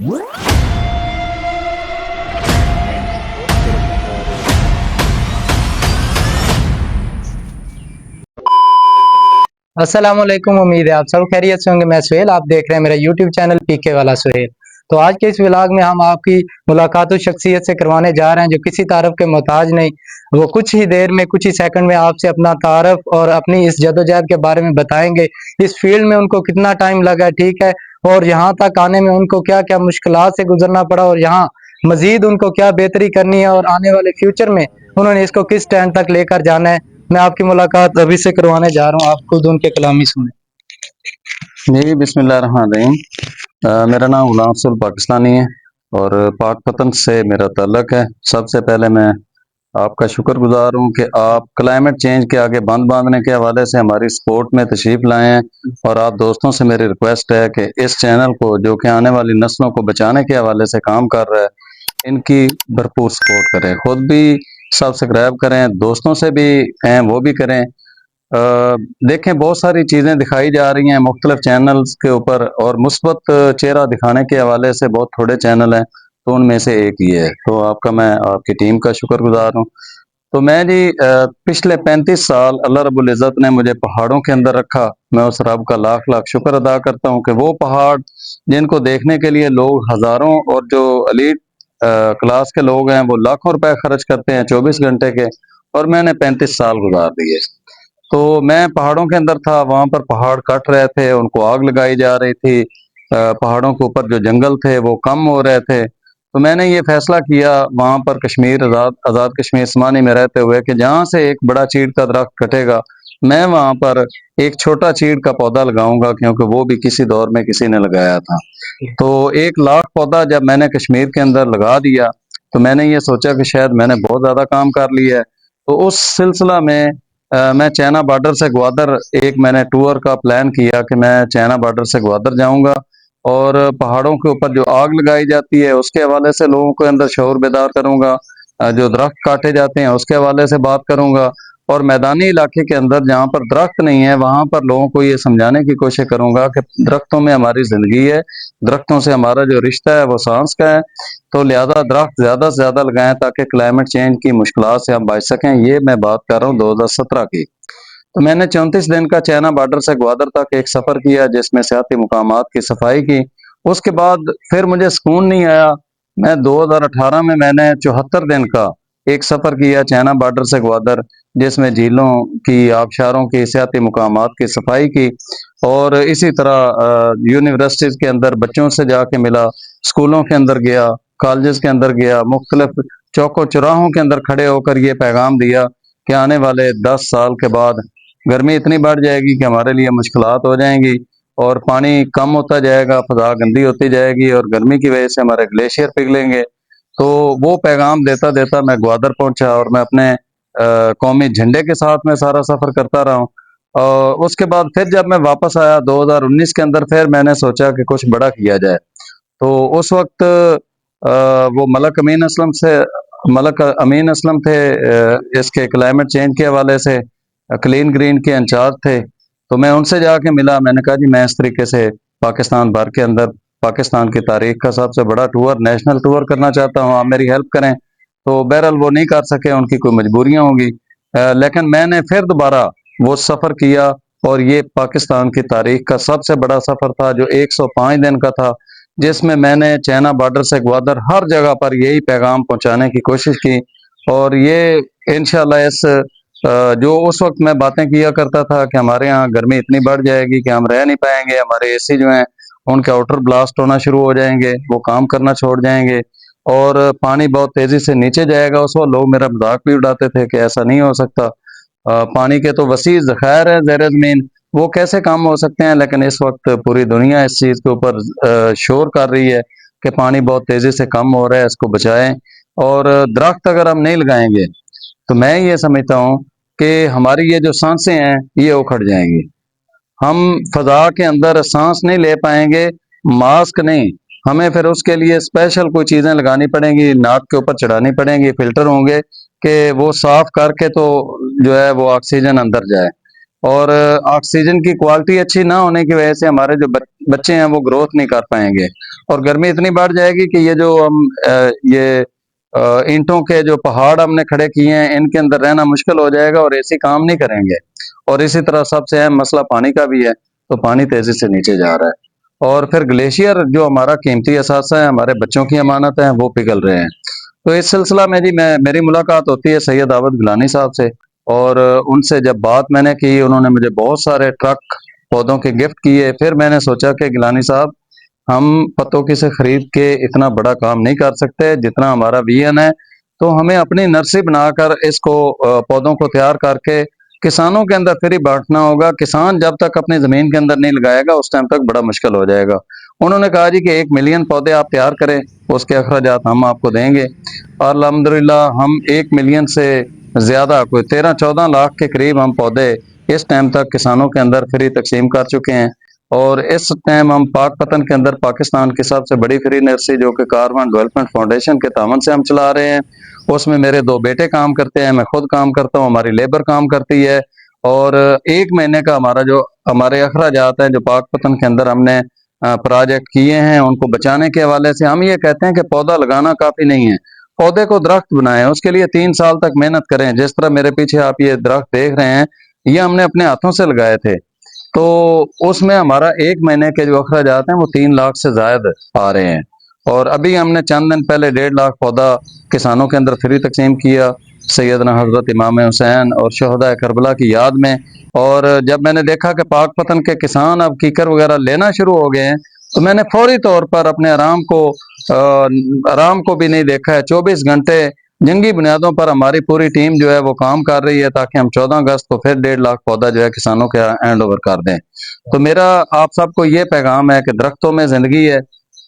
अस्सलाम वालेकुम। उम्मीद है आप सब खैरियत से होंगे। मैं सुहेल, आप देख रहे हैं मेरा यूट्यूब चैनल पीके वाला सुहेल। तो आज के इस व्लॉग में हम आपकी मुलाकात उस शख्सियत से करवाने जा रहे हैं जो किसी तारफ के मोहताज नहीं। वो कुछ ही देर में, कुछ ही सेकंड में आपसे अपना तारफ और अपनी इस जदोजहद के बारे में बताएंगे। इस फील्ड में उनको कितना टाइम लगा, ठीक है, और यहाँ तक आने में उनको क्या क्या मुश्किलात से गुजरना पड़ा, और यहाँ मजीद उनको क्या बेहतरी करनी है, और आने वाले फ्यूचर में उन्होंने इसको किस स्टैंड तक लेकर जाना है। मैं आपकी मुलाकात अभी से करवाने जा रहा हूँ, आप खुद उनके कलामी सुने। जी बिस्मिल्लाहिर्रहमानिर्रहीम। मेरा नाम गुलाम रसूल पाकिस्तानी है और पाकपतन से मेरा ताल्लुक है। सबसे पहले मैं आपका शुक्रगुजार हूँ कि आप क्लाइमेट चेंज के आगे बंद बांधने के हवाले से हमारी सपोर्ट में तशरीफ़ लाए हैं। और आप दोस्तों से मेरी रिक्वेस्ट है कि इस चैनल को, जो कि आने वाली नस्लों को बचाने के हवाले से काम कर रहा है, इनकी भरपूर सपोर्ट करें। खुद भी सब्सक्राइब करें, दोस्तों से भी हैं वो भी करें। देखें, बहुत सारी चीज़ें दिखाई जा रही हैं मुख्तलिफ चैनल्स के ऊपर, और मुस्बत चेहरा दिखाने के हवाले से बहुत थोड़े चैनल हैं, तो उनमें से एक ही है। तो मैं आपकी टीम का शुक्रगुजार हूँ। तो मैं जी पिछले 35 साल अल्लाह रब्बुल इज़्ज़त ने मुझे पहाड़ों के अंदर रखा। मैं उस रब का लाख लाख शुक्र अदा करता हूँ कि वो पहाड़ जिनको देखने के लिए लोग हज़ारों, और जो एलीट क्लास के लोग हैं वो लाखों रुपए खर्च करते हैं 24 घंटे के, और मैंने 35 साल गुजार दिए। तो मैं पहाड़ों के अंदर था, वहां पर पहाड़ कट रहे थे, उनको आग लगाई जा रही थी। पहाड़ों के ऊपर जो जंगल थे वो कम हो रहे थे। तो मैंने ये फैसला किया वहां पर कश्मीर, आज़ाद आज़ाद कश्मीर समानी में रहते हुए, कि जहाँ से एक बड़ा चीड़ का दरख्त कटेगा, मैं वहां पर एक छोटा चीड़ का पौधा लगाऊंगा, क्योंकि वो भी किसी दौर में किसी ने लगाया था। तो 1 लाख पौधा जब मैंने कश्मीर के अंदर लगा दिया, तो मैंने ये सोचा कि शायद मैंने बहुत ज़्यादा काम कर लिया है। तो उस सिलसिला में मैं चाइना बॉर्डर से ग्वादर, एक मैंने टूर का प्लान किया कि मैं चाइना बॉर्डर से ग्वादर जाऊंगा, और पहाड़ों के ऊपर जो आग लगाई जाती है उसके हवाले से लोगों के अंदर शऊर बेदार करूंगा। जो दरख्त काटे जाते हैं उसके हवाले से बात करूंगा, और मैदानी इलाके के अंदर जहाँ पर दरख्त नहीं है वहां पर लोगों को ये समझाने की कोशिश करूंगा कि दरख्तों में हमारी जिंदगी है, दरख्तों से हमारा जो रिश्ता है वो सांस का है। तो लिहाजा दरख्त ज्यादा से ज्यादा लगाएं ताकि क्लाइमेट चेंज की मुश्किलात से हम बच सकें। ये मैं बात कर रहा हूँ 2017 की। तो मैंने 34 दिन का चाइना बॉर्डर से ग्वादर तक एक सफर किया, जिसमें सियाती मुकामात की सफाई की। उसके बाद फिर मुझे सुकून नहीं आया। मैं 2018 में मैंने 74 दिन का एक सफर किया चाइना बॉर्डर से ग्वादर, जिसमें झीलों की, आबशारों की, सियाती मुकामात की सफाई की। और इसी तरह यूनिवर्सिटीज के अंदर बच्चों से जाके मिला, स्कूलों के अंदर गया, कॉलेजेस के अंदर गया, मुख्तलिफ चौकों चौराहों के अंदर खड़े होकर ये पैगाम दिया कि आने वाले 10 साल के बाद गर्मी इतनी बढ़ जाएगी कि हमारे लिए मुश्किलात हो जाएंगी, और पानी कम होता जाएगा, फजा गंदी होती जाएगी, और गर्मी की वजह से हमारे ग्लेशियर पिघलेंगे। तो वो पैगाम देता देता मैं ग्वादर पहुंचा, और मैं अपने कौमी झंडे के साथ मैं सारा सफ़र करता रहा हूँ। उसके बाद फिर जब मैं वापस आया 2019 के अंदर, फिर मैंने सोचा कि कुछ बड़ा किया जाए। तो उस वक्त वो मलक अमीन असलम थे, इसके क्लाइमेट चेंज के हवाले से क्लीन ग्रीन के इंचार्ज थे। तो मैं उनसे जाके मिला, मैंने कहा जी मैं इस तरीके से पाकिस्तान भर के अंदर पाकिस्तान की तारीख का सबसे बड़ा टूर, नेशनल टूर करना चाहता हूँ, आप मेरी हेल्प करें। तो बहरहाल वो नहीं कर सके, उनकी कोई मजबूरियां होंगी। लेकिन मैंने फिर दोबारा वो सफ़र किया, और ये पाकिस्तान की तारीख का सबसे बड़ा सफ़र था, जो 105 दिन का था, जिसमें मैंने चाइना बॉर्डर से ग्वादर हर जगह पर यही पैगाम पहुंचाने की कोशिश की। और ये इंशाल्लाह जो उस वक्त मैं बातें किया करता था कि हमारे यहाँ गर्मी इतनी बढ़ जाएगी कि हम रह नहीं पाएंगे, हमारे एसी जो हैं उनके आउटर ब्लास्ट होना शुरू हो जाएंगे, वो काम करना छोड़ जाएंगे, और पानी बहुत तेज़ी से नीचे जाएगा। उस वक्त लोग मेरा मजाक भी उड़ाते थे कि ऐसा नहीं हो सकता, पानी के तो वसी ज़खायर है ज़ेर ज़मीन, वो कैसे काम हो सकते हैं। लेकिन इस वक्त पूरी दुनिया इस चीज़ के ऊपर शोर कर रही है कि पानी बहुत तेज़ी से कम हो रहा है, इसको बचाएं। और दरख्त अगर हम नहीं लगाएंगे, तो मैं ये समझता हूँ कि हमारी ये जो सांसें हैं ये उखड़ जाएंगी, हम फजा के अंदर सांस नहीं ले पाएंगे। मास्क नहीं, हमें फिर उसके लिए स्पेशल कोई चीज़ें लगानी पड़ेंगी, नाक के ऊपर चढ़ानी पड़ेंगी, फिल्टर होंगे कि वो साफ करके तो जो है वो ऑक्सीजन अंदर जाए। और ऑक्सीजन की क्वालिटी अच्छी ना होने की वजह से हमारे जो बच्चे हैं वो ग्रोथ नहीं कर पाएंगे, और गर्मी इतनी बढ़ जाएगी कि ये जो हम ये ईंटों के जो पहाड़ हमने खड़े किए हैं इनके अंदर रहना मुश्किल हो जाएगा और एसी काम नहीं करेंगे। और इसी तरह सबसे अहम मसला पानी का भी है, तो पानी तेजी से नीचे जा रहा है, और फिर ग्लेशियर जो हमारा कीमती असासा है, हमारे बच्चों की अमानत है, वो पिघल रहे हैं। तो इस सिलसिला में जी मैं मेरी मुलाकात होती है सैयद आबद गिलानी साहब से, और उनसे जब बात मैंने की उन्होंने मुझे बहुत सारे ट्रक पौधों के गिफ्ट किए। फिर मैंने सोचा कि गिलानी साहब, हम पत्तों की से खरीद के इतना बड़ा काम नहीं कर सकते जितना हमारा विजन है, तो हमें अपनी नर्सरी बनाकर इसको पौधों को तैयार करके किसानों के अंदर फ्री बांटना होगा। किसान जब तक अपनी जमीन के अंदर नहीं लगाएगा उस टाइम तक बड़ा मुश्किल हो जाएगा। उन्होंने कहा जी कि 1 मिलियन पौधे आप तैयार करें, उसके अखराजात हम आपको देंगे। और अल्हम्दुलिल्लाह हम 1 मिलियन से ज्यादा, कोई 13-14 लाख के करीब हम पौधे इस टाइम तक किसानों के अंदर फ्री तकसीम कर चुके हैं। और इस टाइम हम पाकपतन के अंदर पाकिस्तान की सबसे बड़ी फ्री नर्सरी जो कि कारवान डेवलपमेंट फाउंडेशन के तावन से हम चला रहे हैं। उसमें मेरे 2 बेटे काम करते हैं, मैं खुद काम करता हूँ, हमारी लेबर काम करती है। और 1 महीने का हमारा जो हमारे अखराजात हैं जो पाकपतन के अंदर हमने प्रोजेक्ट किए हैं उनको बचाने के हवाले से, हम ये कहते हैं कि पौधा लगाना काफी नहीं है, पौधे को दरख्त बनाएं, उसके लिए 3 साल तक मेहनत करें। जिस तरह मेरे पीछे आप ये दरख्त देख रहे हैं, ये हमने अपने हाथों से लगाए थे, तो उसमें हमारा 1 महीने के जो अखराजात हैं वो 3 लाख से ज्यादा आ रहे हैं। और अभी हमने चंद दिन पहले 1.5 लाख पौधा किसानों के अंदर फ्री तकसीम किया, सैयदना हजरत इमाम हुसैन और शहदा करबला की याद में। और जब मैंने देखा कि पाकपतन के किसान अब कीकर वगैरह लेना शुरू हो गए हैं, तो मैंने फौरी तौर पर अपने आराम को भी नहीं देखा है, 24 घंटे जंगी बुनियादों पर हमारी पूरी टीम जो है वो काम कर रही है ताकि हम 14 अगस्त को फिर 1.5 लाख पौधा जो है किसानों के हैंड ओवर कर दें। तो मेरा आप सबको ये पैगाम है कि दरख्तों में जिंदगी है,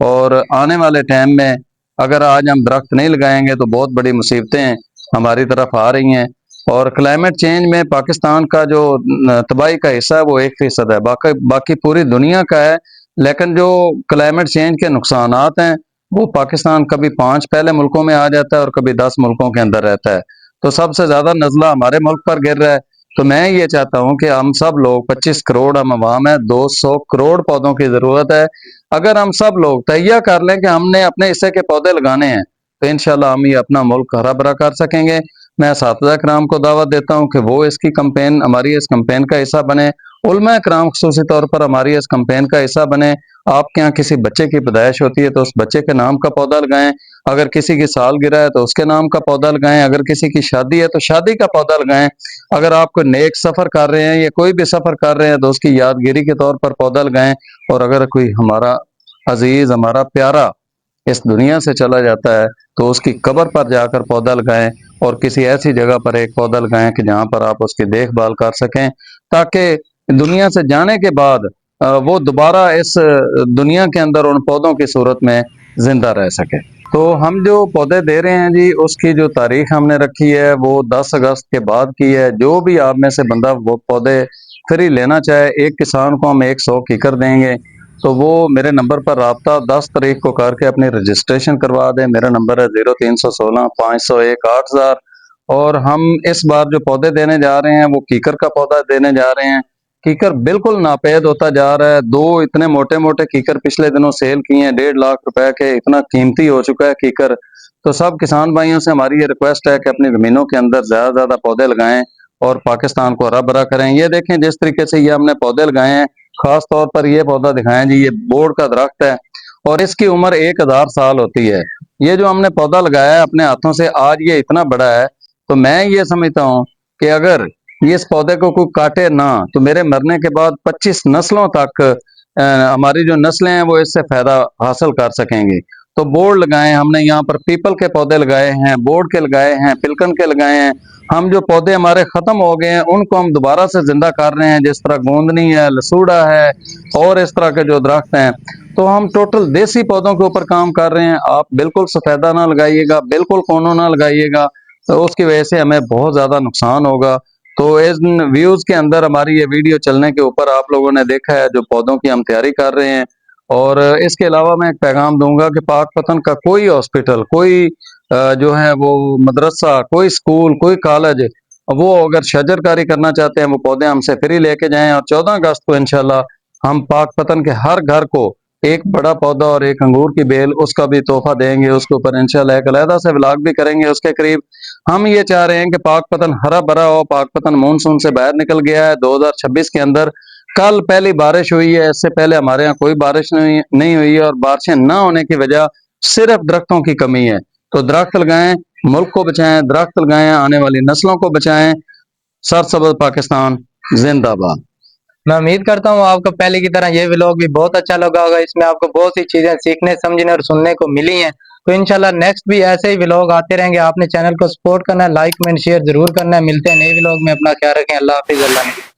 और आने वाले टाइम में अगर आज हम दरख्त नहीं लगाएंगे तो बहुत बड़ी मुसीबतें हमारी तरफ आ रही हैं। और क्लाइमेट चेंज में पाकिस्तान का जो तबाही का हिस्सा है वो 1% है, बाकी बाकी पूरी दुनिया का है। लेकिन जो क्लाइमेट चेंज के नुकसानात हैं वो पाकिस्तान कभी 5 पहले मुल्कों में आ जाता है और कभी 10 मुल्कों के अंदर रहता है, तो सबसे ज्यादा नजला हमारे मुल्क पर गिर रहा है। तो मैं ये चाहता हूँ कि हम सब लोग, 25 करोड़ हम अवाम है, 200 करोड़ पौधों की जरूरत है। अगर हम सब लोग तैयार कर लें कि हमने अपने हिस्से के पौधे लगाने हैं, तो इंशाल्लाह हम ये अपना मुल्क हरा भरा कर सकेंगे। मैं साथीज़ा कराम को दावत देता हूँ कि वो इसकी कंपेन, हमारी इस कंपेन का हिस्सा बने। उलमा कराम खुसूसी तौर पर हमारी इस कंपेन का हिस्सा बने। आपके यहाँ किसी बच्चे की पैदाइश होती है तो उस बच्चे के नाम का पौधा लगाएं, अगर किसी की सालगिरह है तो उसके नाम का पौधा लगाएं, अगर किसी की शादी है तो शादी का पौधा लगाएं, अगर आप कोई नेक सफर कर रहे हैं या कोई भी सफर कर रहे हैं तो उसकी यादगिरी के तौर पर पौधा लगाएं। और अगर कोई हमारा अजीज, हमारा प्यारा इस दुनिया से चला जाता है तो उसकी कब्र पर जाकर पौधा लगाएं, और किसी ऐसी जगह पर एक पौधा लगाएं कि जहां पर आप उसकी देखभाल कर सकें, ताकि दुनिया से जाने के बाद वो दोबारा इस दुनिया के अंदर उन पौधों की सूरत में जिंदा रह सके। तो हम जो पौधे दे रहे हैं जी, उसकी जो तारीख हमने रखी है वो 10 अगस्त के बाद की है। जो भी आप में से बंदा वो पौधे फ्री लेना चाहे, एक किसान को हम 100 कीकर देंगे, तो वो मेरे नंबर पर रब्ता 10 तारीख को करके अपनी रजिस्ट्रेशन करवा दें। मेरा नंबर है 0316 501 8000। और हम इस बार जो पौधे देने जा रहे हैं वो कीकर का पौधा देने जा रहे हैं। कीकर बिल्कुल नापेद होता जा रहा है, 2 इतने मोटे मोटे कीकर पिछले दिनों सेल किए हैं 1.5 लाख रुपए के, इतना कीमती हो चुका है कीकर। तो सब किसान भाइयों से हमारी ये रिक्वेस्ट है कि अपनी जमीनों के अंदर ज्यादा से ज्यादा पौधे लगाएं और पाकिस्तान को हरा भरा करें। ये देखें जिस तरीके से ये हमने पौधे लगाए हैं, खास तौर पर ये पौधा दिखाएं जी, ये बोर्ड का दरख्त है और इसकी उम्र 1000 साल होती है। ये जो हमने पौधा लगाया है अपने हाथों से, आज ये इतना बड़ा है, तो मैं ये समझता हूँ कि अगर ये इस पौधे को कोई काटे ना तो मेरे मरने के बाद 25 नस्लों तक हमारी जो नस्लें हैं वो इससे फायदा हासिल कर सकेंगी। तो बोर्ड लगाए हमने, यहाँ पर पीपल के पौधे लगाए हैं, बोर्ड के लगाए हैं, पिलकन के लगाए हैं। हम जो पौधे हमारे खत्म हो गए हैं उनको हम दोबारा से जिंदा कर रहे हैं, जिस तरह गोंदनी है, लसूड़ा है और इस तरह के जो दरख्त हैं। तो हम टोटल देसी पौधों के ऊपर काम कर रहे हैं। आप बिल्कुल सफेदा ना लगाइएगा, बिल्कुल कोनो ना लगाइएगा, तो उसकी वजह से हमें बहुत ज्यादा नुकसान होगा। तो इन व्यूज के अंदर हमारी ये वीडियो चलने के ऊपर आप लोगों ने देखा है जो पौधों की हम तैयारी कर रहे हैं। और इसके अलावा मैं एक पैगाम दूंगा कि पाकपतन का कोई हॉस्पिटल, कोई जो है वो मदरसा, कोई स्कूल, कोई कॉलेज, वो अगर शजरकारी करना चाहते हैं वो पौधे हमसे फ्री लेके जाएं। और 14 अगस्त को इंशाल्लाह हम पाकपतन के हर घर को एक बड़ा पौधा और एक अंगूर की बेल उसका भी तोहफा देंगे। उसके ऊपर इंशाल्लाह एक अलहदा से व्लॉग भी करेंगे उसके करीब। हम ये चाह रहे हैं कि पाकपतन हरा भरा हो। पाकपतन मानसून से बाहर निकल गया है 2026 के अंदर। कल पहली बारिश हुई है, इससे पहले हमारे यहाँ कोई बारिश नहीं हुई है, और बारिशें ना होने की वजह सिर्फ दरख्तों की कमी है। तो दरख्त लगाएं, मुल्क को बचाएं, दरख्त लगाएं, आने वाली नस्लों को बचाएं। सरसब्ज पाकिस्तान जिंदाबाद। मैं उम्मीद करता हूँ आपको पहले की तरह ये व्लॉग भी बहुत अच्छा लगा होगा। इसमें आपको बहुत सी चीजें सीखने समझने और सुनने को मिली हैं। तो इंशाल्लाह नेक्स्ट भी ऐसे ही व्लॉग आते रहेंगे। आपने चैनल को सपोर्ट करना है, लाइक कमेंट शेयर जरूर करना है। मिलते हैं नए व्लॉग में, अपना ख्याल रखें। अल्लाह हाफिज। अल्लाह ने